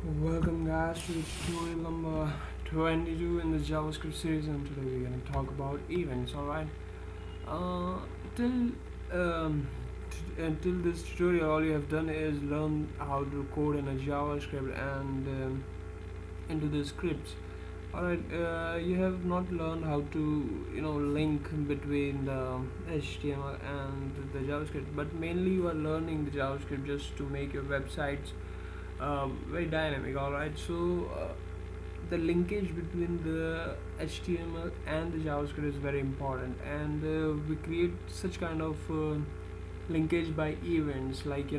Welcome guys to tutorial number 22 in the JavaScript series, and today we're going to talk about events. Alright, uh, till until this tutorial all you have done is learn how to code in a JavaScript and into the scripts. Alright, you have not learned how to link between the HTML and the JavaScript, but mainly you are learning the JavaScript just to make your websites very dynamic. Alright, so the linkage between the HTML and the JavaScript is very important, and we create such kind of linkage by events, like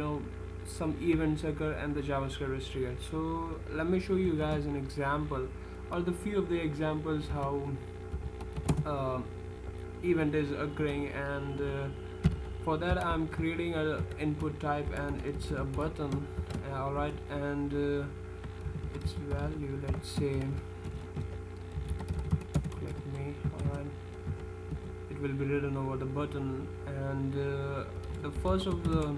some events occur and the JavaScript is triggered. So let me show you guys an example or the few of the examples how event is occurring, and for that I'm creating a input type and it's a button. Alright, and its value, let's say click me. Alright, it will be written over the button, and the first of the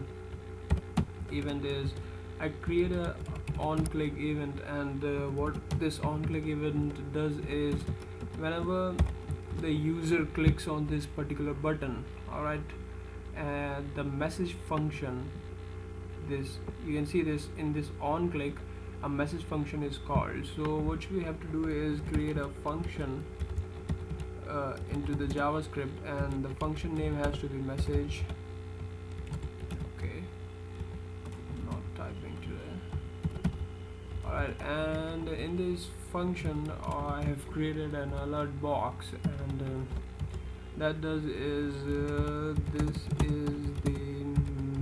event is I create a onClick event, and what this onClick event does is whenever the user clicks on this particular button, alright, and the message function, this you can see this in this onClick, a message function is called. So what we have to do is create a function into the JavaScript, and the function name has to be message. Okay, not typing today. Alright, and in this function I have created an alert box, and that does is this is the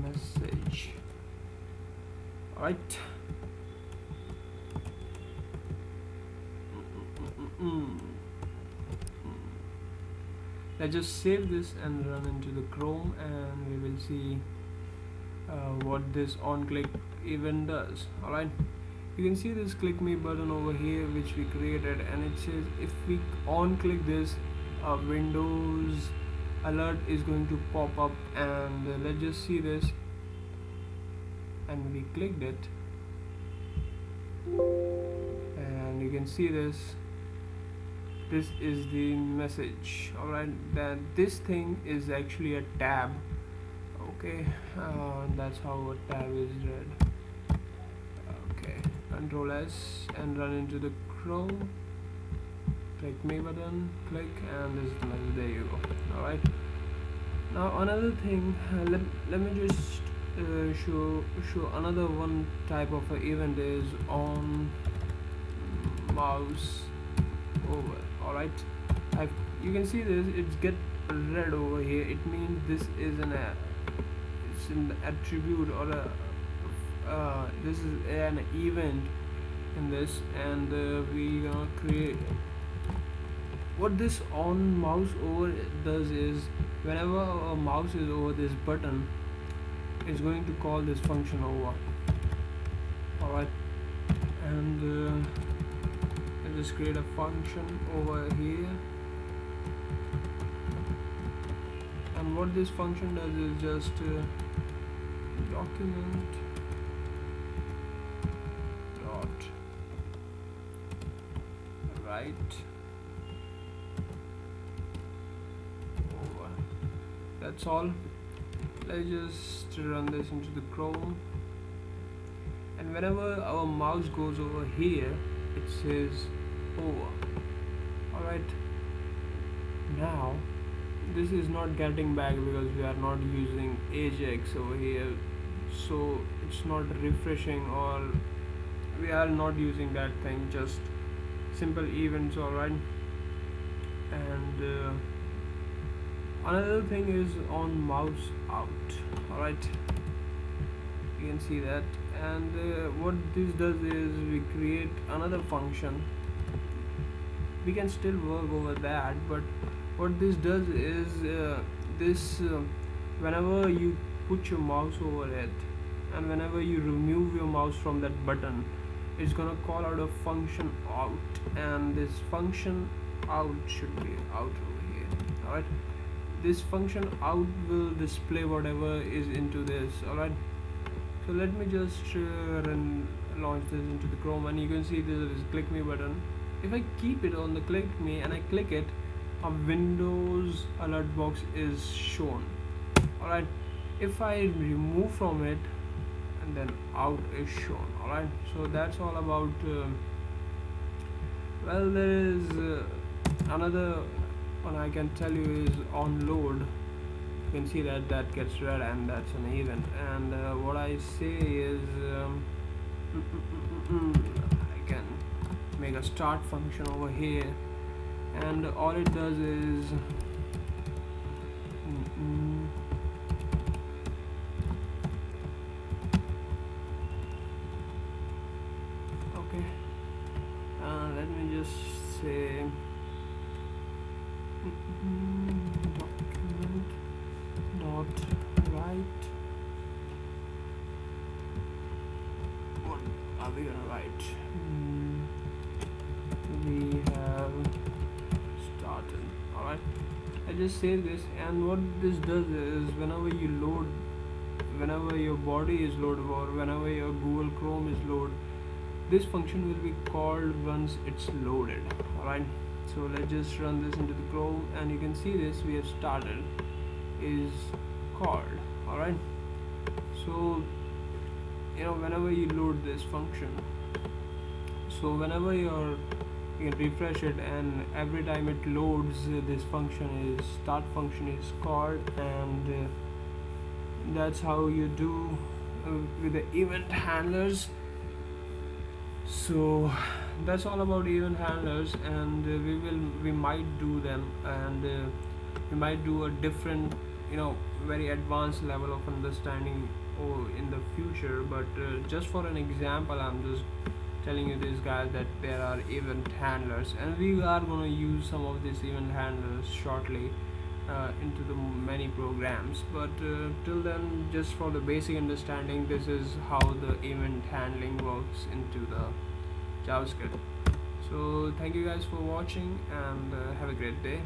message. Alright, let's just save this and run into the Chrome, and we will see what this onClick event does. Alright, you can see this click me button over here which we created, and it says if we on-click this, a Windows alert is going to pop up, and let's just see this, and we clicked it, and you can see this is the message. Alright, that this thing is actually a tab. Okay, that's how a tab is read. Okay, Control S and run into the Chrome, click me button, click, and this is the message. There you go. Alright, now another thing, let me just show another one type of a event is on mouse over. Alright, you can see this, it's get red over here. It means this is it's an attribute or a this is an event in this, and we gonna create what this on mouse over does is whenever a mouse is over this button, it's going to call this function over. Alright, and just create a function over here, and what this function does is just document dot write over. That's all. Let's just run this into the Chrome, and whenever our mouse goes over here, it says over. Alright, now this is not getting back because we are not using Ajax over here, so it's not refreshing, or we are not using that thing, just simple events. Alright, and another thing is on mouse out. Alright, you can see that, and what this does is we create another function. We can still work over that, but what this does is whenever you put your mouse over it and whenever you remove your mouse from that button, it's gonna call out a function out, and this function out should be out over here. Alright, this function out will display whatever is into this. Alright, so let me just launch this into the Chrome, and you can see there is click me button. If I keep it on the click me and I click it, a Windows alert box is shown. Alright, if I remove from it, and then out is shown. Alright, so that's all about well, there is another one I can tell you is onload. You can see that that gets red, and that's an event. And what I say is I can make a start function over here, and all it does is okay, let me just say document dot write. What are we gonna write? We have started. Alright, I just save this, and what this does is whenever you load, whenever your body is loaded, or whenever your Google Chrome is loaded, this function will be called once it's loaded. Alright, so let's just run this into the Chrome, and you can see this we have started is called. Alright, so whenever you load this function, so whenever you can refresh it, and every time it loads, this function is start function is called, and that's how you do with the event handlers. So that's all about event handlers, and we might do them, and we might do a different very advanced level of understanding in the future, but just for an example, I'm just telling you this, guys, that there are event handlers, and we are going to use some of these event handlers shortly into the many programs. But till then, just for the basic understanding, this is how the event handling works into the JavaScript. So thank you guys for watching, and have a great day.